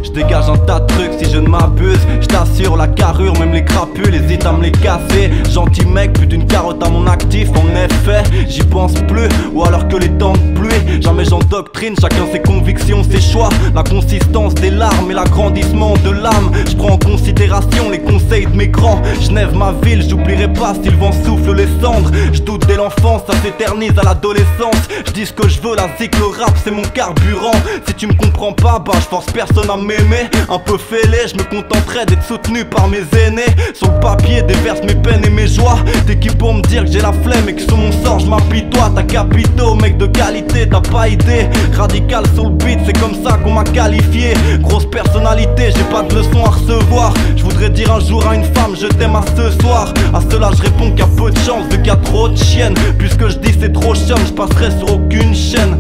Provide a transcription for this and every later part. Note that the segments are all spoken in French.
Je dégage un tas de trucs si je ne m'abuse. Je t'assure la carrure, même les crapules hésitent à me les casser. Gentil mec, plus d'une carotte à mon actif. En effet, j'y pense plus, ou alors que les temps de pluie. Jamais j'endoctrine, chacun ses convictions, ses choix. La consistance des larmes et l'agrandissement de l'âme. Je prends en considération les conseils de mes grands. Genève ma ville, j'oublierai pas si le vent souffle les cendres. Je doute dès l'enfance, ça s'éternise à l'adolescence. Je dis ce que je veux, la zik, le rap c'est mon carburant. Si tu me comprends pas, bah je force personne à m'aimer. Un peu fêlé, je me contenterai d'être soutenu par mes aînés. Sur le papier déverse mes peines et mes joies. T'es qui pour me dire que j'ai la flemme et que sur mon sort je m'apitoie. T'as capito, mec de qualité, t'as pas idée. Radical sur le beat, c'est comme ça qu'on m'a qualifié. Grosse personnalité, j'ai pas de leçons à recevoir. Je voudrais dire un jour à une femme je t'aime à ce soir. À cela je réponds qu'il y a peu de chance vu qu'il y a trop de chiennes. Puisque je dis c'est trop chum, je passerai sur aucune chaîne.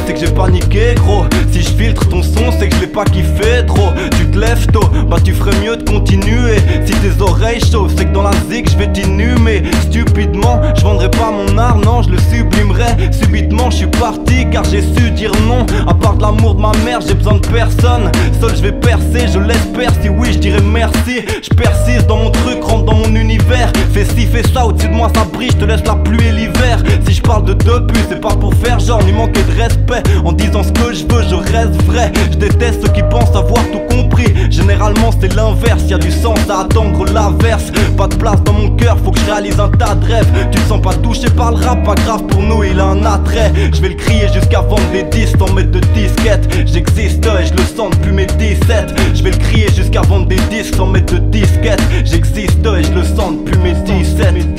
C'est que j'ai paniqué gros. Si je filtre ton son c'est que je l'ai pas kiffé trop. Tu te lèves tôt, bah tu ferais mieux de continuer. Si tes oreilles chauffent c'est que dans la zig je vais t'inhumer. Stupidement je vendrai pas mon art, non je le sublimerai. Subitement je suis parti car j'ai su dire non. À part de l'amour de ma mère j'ai besoin de personne. Seul je vais percer, je l'espère, si oui je dirais merci. Je persiste dans mon truc, rentre dans mon univers. Fais ci, fais ça, au-dessus de moi ça brille, je te laisse la pluie et l'hiver. Si je parle de deux buts c'est pas pour faire genre ni manquer de respect. En disant ce que je veux, je reste vrai. Je déteste ceux qui pensent avoir tout compris. Généralement c'est l'inverse, y a du sens à attendre l'averse. Pas de place dans mon cœur, faut que je réalise un tas de rêves. Tu te sens pas touché par le rap, pas grave pour nous, il a un attrait. Je vais le crier jusqu'à vendre des disques sans mettre de disquette. J'existe et je le sens depuis mes 17. Je vais le crier jusqu'à vendre des disques sans mettre de disquette. J'existe et je le sens depuis mes 17.